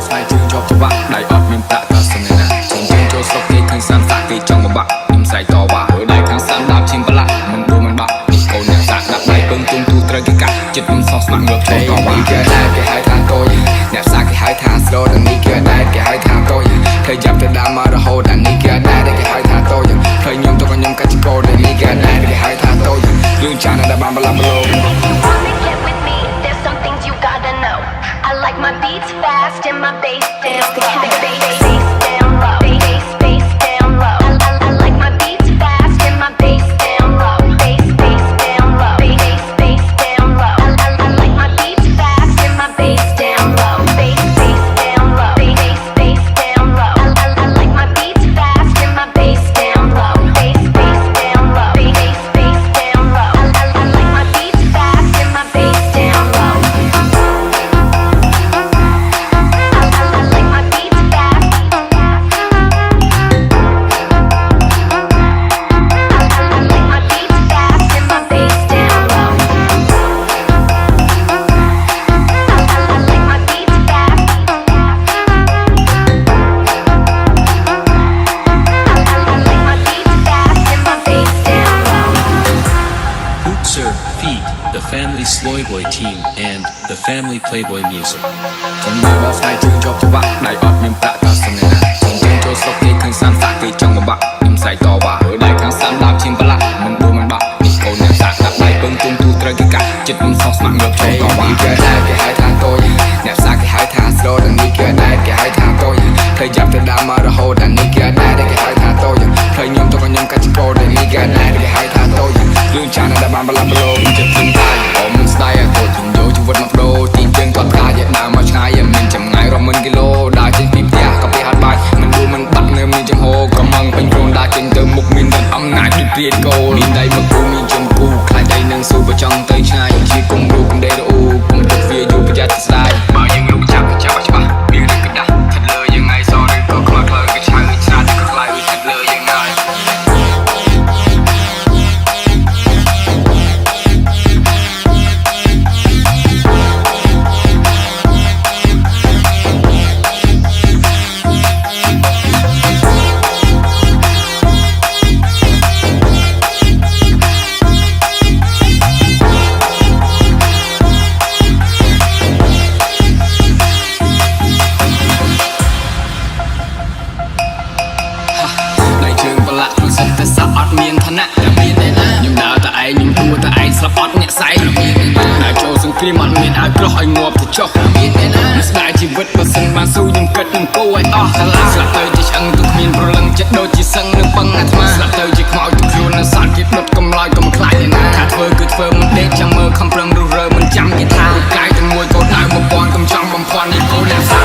ស្វែងជើងជាប់ច្បាប់ដៃអត់មានប្រាក់ក៏សំណាជើងចូលស្រុកគេឃើញសាំសាក់គេចង់បំបាក់ខ្ញុំស្រែកតវ៉ាហើយដៃខាងសាំដាប់ឈាមប្រឡាក់មិនដួលមិនបាក់នេះកូនអ្នកសាក់ដាក់ដៃពឹងជុំទូត្រូវគេកាត់ចិត្តខ្ញុំសោះស្មាក់ងើបចូលតវ៉ាគេដែរគេហៅថាកូនអ្នកសាក់គេហៅថាស្លូដល់នេះគេដែរគេហៅថាកូនឃើញចាប់ទៅដើមមករហូតអានេះគេដែរគេហៅថាតូចឃើញខ្ញុំទៅក៏ខ្ញុំកាត់ចកោដល់នេះគេដែរគេហៅថាតូចរឿងចានដែលបានបលាប់បលោI like my beats fast and my bass down low. Bass down low. I like my beats fast and my bass down low. Bass down low. Bass down low. I like my beats fast and my bass down low. Bass down low. Bass down low. I like my beats fast and my bass down low. Bass down low. Bass down low. I like my beats fast and my bass down low. The Family Sloy Boy Team and the Family Playboy Music. ចំណាយដល់ស្វែងជើងជាប់ច្បាប់ដៃអត់មានប្រាក់ក៏សំណាជើងចូលស្រុកគេឃើញសាំសាក់គេចង់បំបាក់ខ្ញុំស្រែកតវ៉ាហើយដៃខាងសាំដាប់ឈាមប្រឡាក់មិនដួលមិនបាក់នេះកូនអ្នកសាក់ដាក់ដៃពឹងជុំទូត្រូវគេកាត់ចិត្តខ្ញុំសោះស្មាក់ងើបចូលតវ៉ាគេដែរគេហៅថាកូនអ្នកសាក់គេហៅថាស្លូដល់នេះគេដែរគេហៅថាកូនឃើញចាប់ទៅដើមមករហូតអានេះគេដែរគេហៅថាតូចឃើញខ្ញុំទៅក៏ខ្ញុំកាត់ចកោដល់នេះគេដែរគេហៅថាតូចរឿងចានដែលបានបលាប់បលោចិត្តខ្ញុំតាយអមមិនស្ដាយទៅជំយោជីវិតមកប្រូទីជើងគាត់កាយដើរមកឆ្ងាយមិនចម្ងាយរាប់ម៉ឺនគីឡូដើរចេញពីផ្ទះក៏ពីហាត់បាយមិនដួលមិនបាត់នៅមានចំហក្រមងពេញខ្លួនដើរចេញទៅមុខមានតែអំណាចពីព្រាតគោលមានដៃមកគូមានចំគូខ្លាចដៃនឹងស៊ូបើចង់ទៅឆ្ងាយជាគុំរូបកំដេរអ៊ូគុំទឹកវាយូរប្រយ័ត្នស្ដាយបើយើងលោកចាប់ច្បាស់មានរឿងកដាស់ថិតលើយ៉ាងไงសឬក៏ខ្លាចក៏ឆៅឆ្លាតក៏ខ្លាចថិតលើយ៉ាងណាតែសាប់អត់មានឋានៈតែមានទេណាខ្ញុំដើរតែឯងខ្ញុំទួតែឯងស្លាប់អត់អ្នកស្អែកមានទេណាដើរចូលសង្គ្រាមអត់មានឲ្យក្រោះឲ្យងាប់ទៅចុះមានទេណាស្ដាយជីវិតបើសិនបានស៊ូខ្ញុំគិតនឹងគោឲ្យអស់កាលាស្លាប់ទៅជាឆ្អឹងទៅគ្មានប្រលឹងចិត្តដូចជាសឹងនឹងបឹងអាត្មាស្លាប់ទៅជាខ្មោចទៅខ្លួននៅសាច់គេដុតកំឡោចកំខ្លាចទេណាថាធ្វើគឺធ្វើមិនដេកចាំមើលខំប្រឹងរុះរើមិនចាំគេថាកាយទាំងមួយកោដៅមកពាន់កំចង់បំភាន់នេះគោអ្នកសា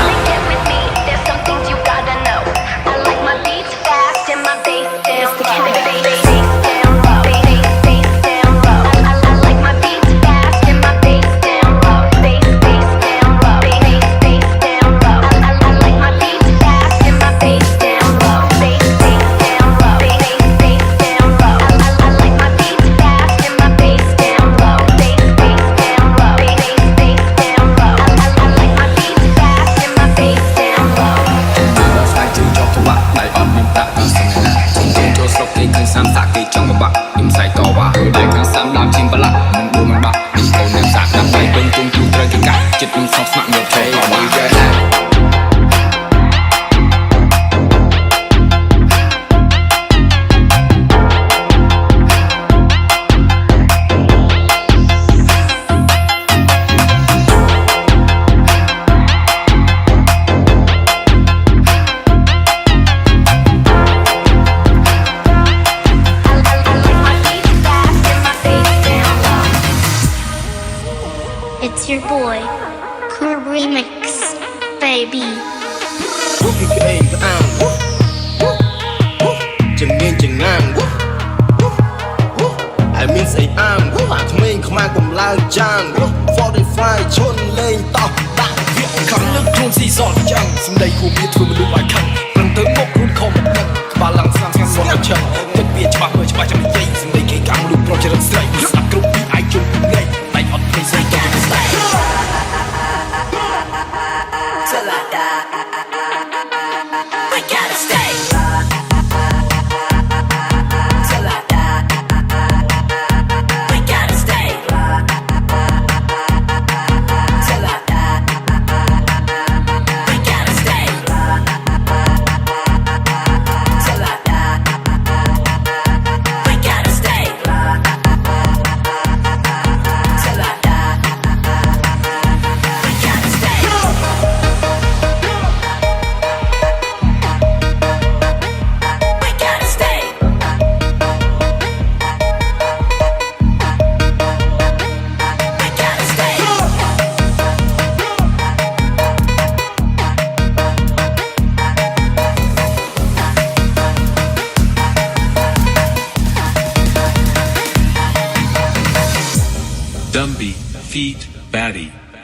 សាំសាក់គេចង់បំបាក់ខ្ញុំស្រែកតវ៉ាហើយដៃខាងសាំដាប់ឈាមប្រឡាក់មិនដួលមិនបាក់នេះកូនអ្នកសាក់ដាក់ដៃពឹងជុំទូត្រូវគេកាត់ចិត្តខ្ញុំសោះស្មាក់ងើបចូលតវ៉ាIt's your boy, Cool Remix, baby. រូបពីក្អេងក្អាមជំនាញចងាមហើយមានស្អីអាមអាក្មេងខ្មាស់កំឡើងចាង45ឈុនលេងតោះដាក់វាខំលើកខ្លួនស៊ីសតចាំសំដីគូវាធ្វើមនុស្សឲ្យខឹងព្រឹងទៅមុខខ្លួនខំមិនដឹងក្បាលឡើងស្ងាត់ស្ងាត់ស្ងាត់ឈឹងទឹកវាច្បាស់មើលច្បាស់ចាំនិយាយសំដីគេកាំងមនុស្សប្រុសចរិតស្រីស្ដាប់គ្រប់ពីអាចជុំពីលេងដៃអត់ភ្លេចស្រីទៅស្ដាប់ Till I die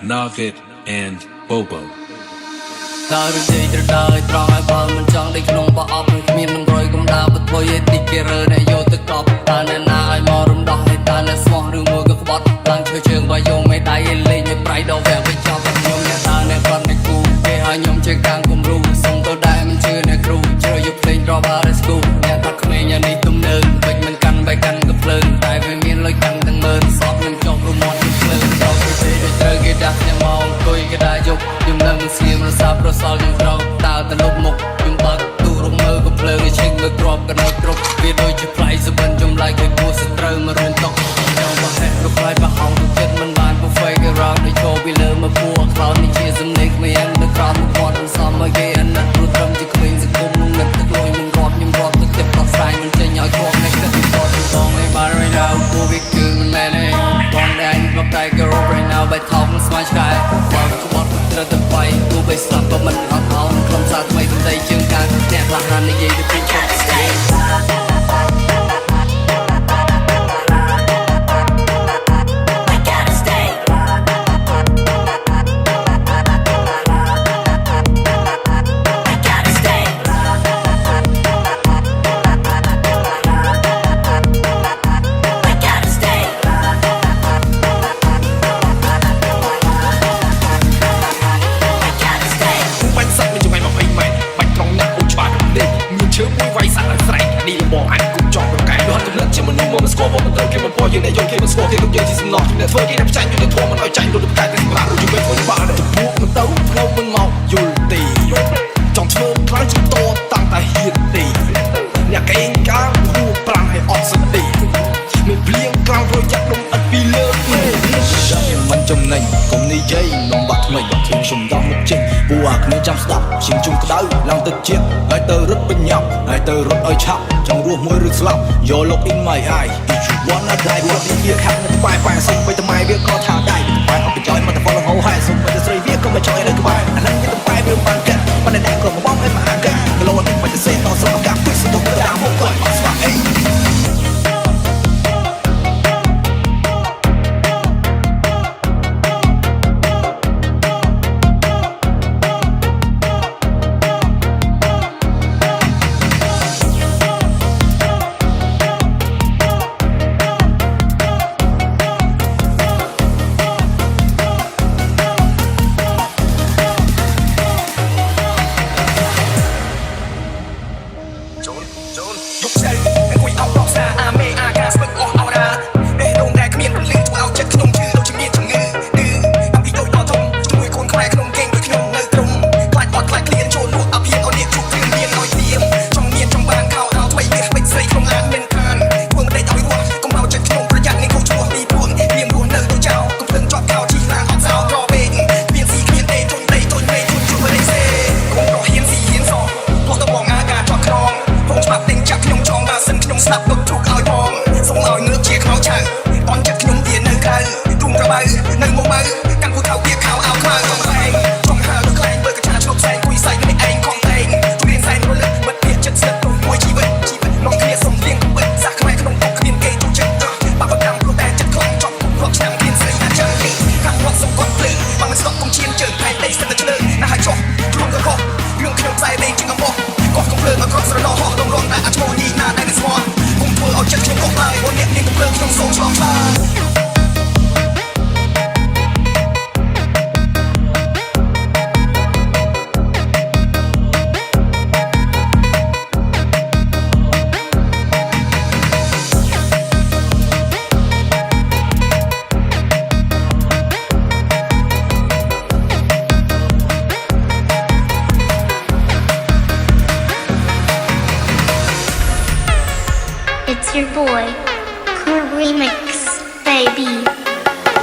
Navid, and Bobo. ដើរនិយាយត្រូវដើរឲ្យត្រង់ឲ្យបើមិនចង់ដេកក្នុងបោះអប់នឹងគ្មាននឹងរយកំដៅបធ្វើឲ្យទីគេរើអ្នកយកទៅកប់តើអ្នកណាឲ្យមករំដោះឲ្យតើអ្នកស្មោះឬមួយក៏ក្បត់ឡើងឈើជើងបើយងមេដៃឲ្យលេងឲ្យប្រៃដល់វាវិញចប់ខ្ញុំអ្នកតើអ្នកគាត់អ្នកគូគេឲ្យខ្ញុំជាកាំងគំរូសុំទៅដែរមិនជឿអ្នកគ្រូជ្រើយកភ្លេង drop out of school អ្នកថាក្មេងយ៉ាងនេះទំនើបពេញមិនកាន់បែកកាន់ក៏ភ្លើងតែវាមានលុយកាន់ទាំងមើលសອບនឹងចប់រមាត់ទៅភ្លើងដល់ទៅពេលដូចត្រូវគេដាក់ខ្ញុំមកអង្គុយគេដាក់យកខ្ញុំនៅមិនស្ងៀមរសាប្រសល់ខ្ញុំក្រោកតើទៅលុបមុខខ្ញុំបាក់ទូរងមើលក៏ភ្លើងឲ្យឈិញលើក្របក៏នៅគ្រប់វាដូចជាផ្លៃសបិនចំឡាយគេគួរសត្រូវមករួមតុកខ្ញុំបោះហេតុរកផ្លៃបោះហងទៅចិត្តមិនបានពុះហ្វេគេរោតដូចឈោពីលើមកពួរខ្លោចនេះជាសំឡេងក្មេងនៅក្រោមមុខមាត់មិនសមឲ្យគេអាណិតព្រោះត្រឹមជាក្មេងសង្គមនឹងនឹកទៅលួយនឹងរាប់ខ្ញុំរាប់ទៅចិត្តដោះស្រាយមិនចេញឲ្យគ្រាប់នៅគិតទៅតងឲ្យបាន right now ពួកវាគឺមិនមែនទេបងដែងមកតែគេរក right now បែថោកនឹងស្មាឆ្កែបើក្បត់ត្រូវទៅបាយទោះបីស្លាប់ក៏មិនអត់អោនក្រុមសារថ្មីទំដីជើងការអ្នកខ្លះហាននិយាយទៅពីឈប់ យើងអ្នកយកគេមកស្គាល់គេក៏យើងជាសំណោះអ្នកធ្វើគេអ្នកផ្ចាញ់យើងធំមិនឲ្យចាញ់ដូចតែតែសម្រាប់ដូចយើងធ្វើបាល់ទៅពួកមិនទៅផ្លូវមិនមកយល់ទេចង់ធ្វើខ្លាំងជាតតាំងតែហ៊ានទេអ្នកកេងកាងគួរប្រាំឲ្យអត់សតិមិនព្រៀងក្រៅរយៈដុំអត់ពីលើមិនចំណេញកុំនិយាយនំបាក់ថ្មីខ្ញុំដំមកចេញពួកអាគ្នាចាំស្ដាប់ជាងជុំក្តៅឡើងទឹកជាតិហើយទៅរត់បញ្ញាប់ហើយទៅរត់ឲ្យឆាប់ចង់រស់មួយឬស្លាប់យក look in my eye wanna die ពួកវាខាងនៅក្បែរបែរសុំបីតម៉ែវាក៏ថាដៃបែរអត់បញ្ចុយមកតែហ្វលហោហើយសុំបីតែស្រីវាក៏មកចុយនៅក្បែរអានឹងវាតបែរវាបានកាត់ប៉ុន្តែអ្នកក៏មកបងឲ្យមកអាកាត់គីឡូនេះមិនទៅសេតតស្រកកាប់ពីសុំទៅដាក់មកគាត់អត់ស្វាអី ស្ដាប់ទុកជុកឲ្យផងសូមឲ្យងើបជាខ្មៅឆៅអន់ចិត្តខ្ញុំវានៅក្រៅទុំក្របៅនៅមកបើកាន់គូថៅវាខោអោខ្មៅកំផែងចង់ហើលើខ្លែងបើកញ្ឆាឈប់ផ្សែងគួយសៃនេះឯងខំតែងជំរាបសែងរលឹកមិត្តភក្តិចិត្តស្និទ្ធមួយជីវិតមកគ្នាសុំលៀងកំបិតសាក់ខ្មែរក្នុងតុកគ្មានគេទូចិត្តបាក់បដាំព្រោះតែចិត្តខ្លាំងចប់គ្រប់ឆ្នាំគ្មានស្រីណាជើខាងរត់សុំគាត់ភ្លឺបើមិនស្ដប់កុំឈានជើថៃដេកស្ទើរតែឆ្លើណាឲ្យចុះខ្លួនក៏ខុសរឿងខ្ញុំផ្សាយដេកជាងអំបោះគាត់កំភ្លើងឲ្យគាត់ស្រណោហោះដងរងតែអាចឈ្មោះនេះណាដែលស្មោះគុំធ្វើឲ្យចិត្តខ្ញុំកុំឡើយព្រោះអ្នកមានកំភ្លើងក្នុងសូមឆ្លងឆ្លើយ It's your boy, Cool Remix, baby.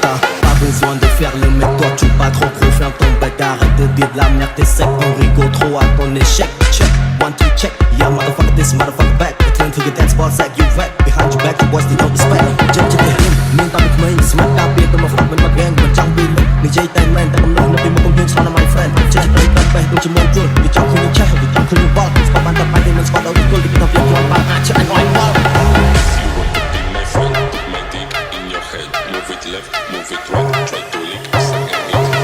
Pas besoin de faire le mec, toi tu pas trop gros, ferme ton bec, arrête de dire de la merde, t'es sec, on rigole trop à ton échec. Check, 1, 2, check, yeah motherfucker this, motherfucker back. Return to your dance ball, sack you wreck. Behind your back, the boys they don't respect. Check to him, mình tao biết mình, smack tao biết tao mà fuck mình mà gang, mình chẳng biết mình. Mình dây tay man, tao không lưng, nó bị một con đường sau là my friend. Check tới tao về, không chỉ muốn chuột, vì trong khi những check, vì trong khi những ball, spot bàn tập bài thì mình spot đâu đi cô, vì tao việc cho bạn ai cho anh nói ball. Move it left, move it right, try to lick, suck a bit.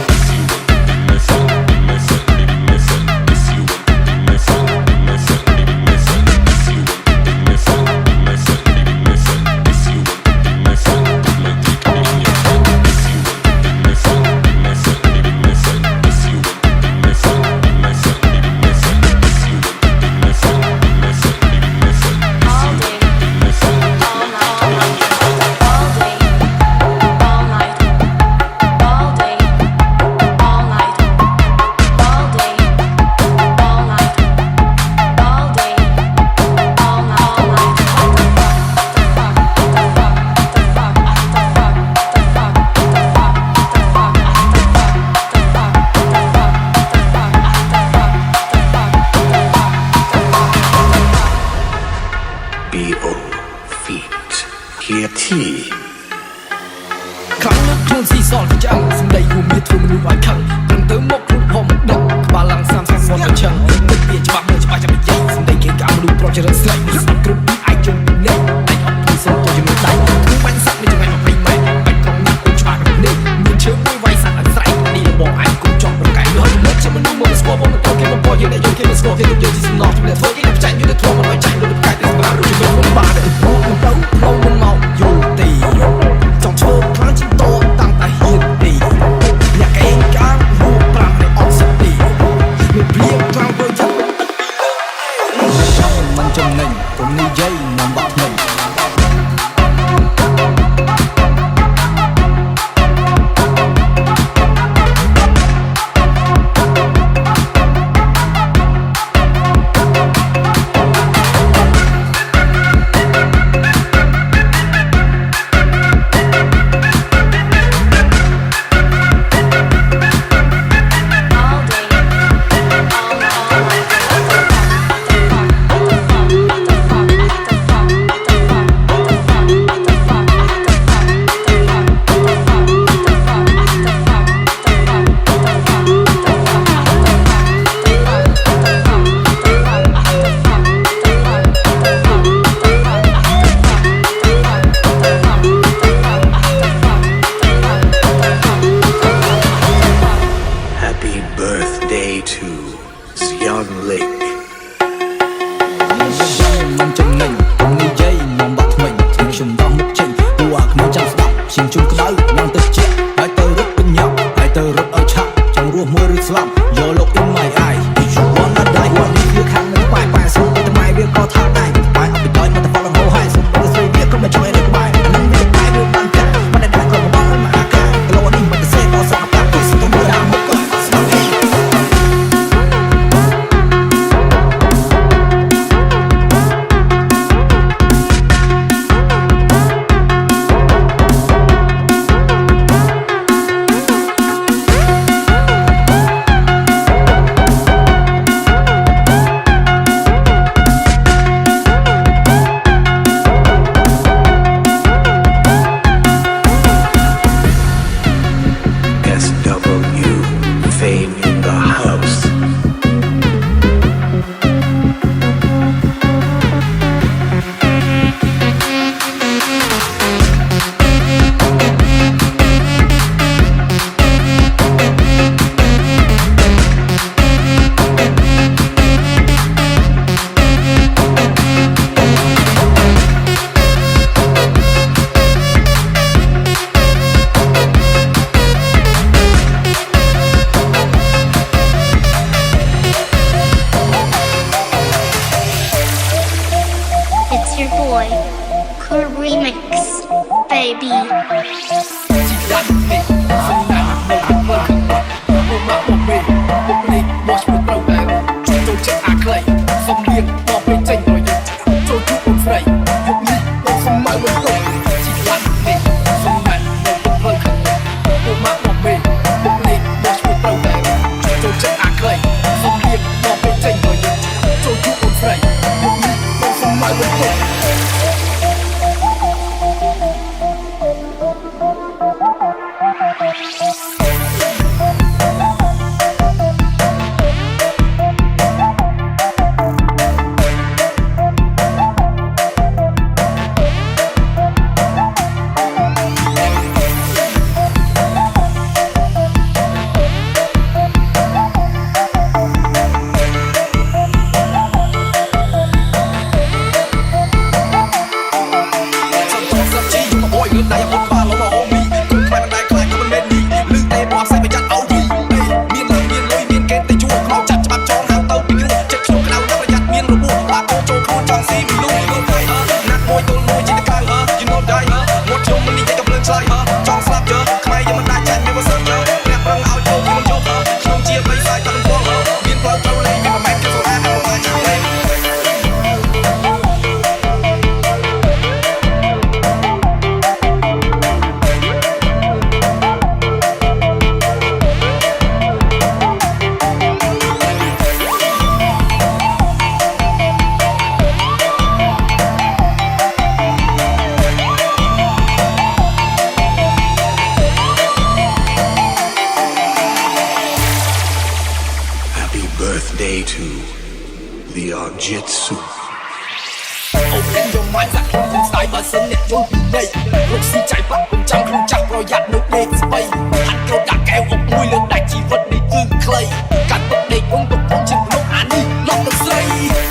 birthday to Zion Lake មិនចំណេញនិយាយមកបាក់ថ្មីខ្ញុំដោះមុខចេញពួកអាគ្មានចាំស្ដាប់ជាងជុំក្តៅឡើងទៅជាហើយទៅរត់បញ្ញាហើយទៅរត់ឲ្យឆាប់ចង់រស់មួយឬស្លាប់យកលោក in my eye if you wanna die วันนี้វាខាងនឹងបាយស្រួលតែម៉ែវាក៏ថាដែរបាយអត់ពីដល់មកទៅ follow ហើយសុំទៅស្រីវាក៏មិនជួយនៅក្បែរអានឹងវាបាយវាបានចាក់មិនដែលក៏បងមកអាកាគីឡូនេះមិនទៅសេដល់សក់កាប់ទៅស្ទើរដល់មកក៏ស្ដាប់ SW Fame in the house It's your boy, Cool Remix, baby. អូនយកមកចាក់ខ្លួនខ្លួនស្ដាយបើសិនអ្នកយល់ពីន័យរកស៊ីចៃបាក់មិនចាំខ្លួនចាស់ប្រយ័ត្ននៅដេកស្បៃហាត់ចូលដាក់កែវអុកមួយលើដាច់ជីវិតនេះគឺខ្លីកាត់ទឹកដេកអង្គទុកផងជាមនុស្សអានេះឡប់ទៅស្រី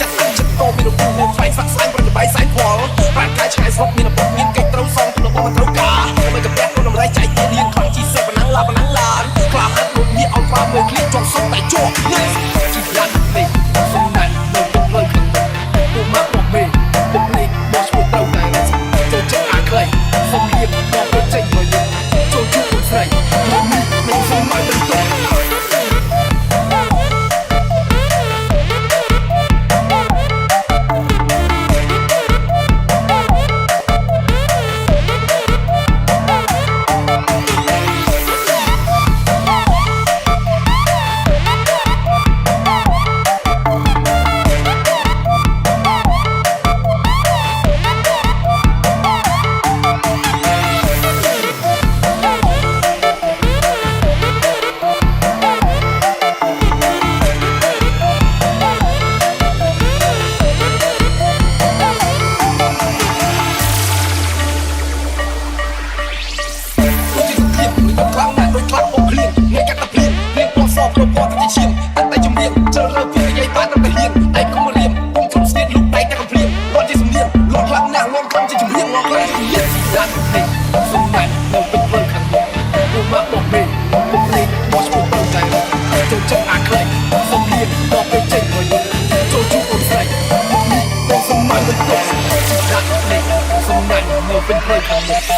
ចាក់តាមចិត្តតមានរពុះមកផ្លៃសាក់ស្អាយប្រតិបត្តិសាយផលប្រាំកាយឆ្ងាយស្រុកមានឪពុកមានកិច្ចត្រូវសងក្នុងបងត្រូវការមិនកាពះខ្លួនដំរីចៃទៀនលៀនខ្លាំងជីសេប៉ុណ្ណឹងឡាប៉ុណ្ណឹងឡានខ្លាហាត់ដូចនេះអោតបានមើលឃ្លៀចជាប់សុំតែជាប់នេះជីវិតនេះសំណាញ់នៅទឹកលើខាងពុកមកមកមេពុកនេះមកឈ្មោះត្រូវតែចូលចិត្តអាខ្លីសុំលៀបមកទៅចេញមកចូលជួបស្រីមិនសុំមកទៅ ស្រីសំលៀងដល់ពេលចេញមកយល់ចូលជួបអូនស្រីនេះបងសម័យមិនទុកដាក់លេខសំណាញ់នៅពេញផ្លូវខាងមុខ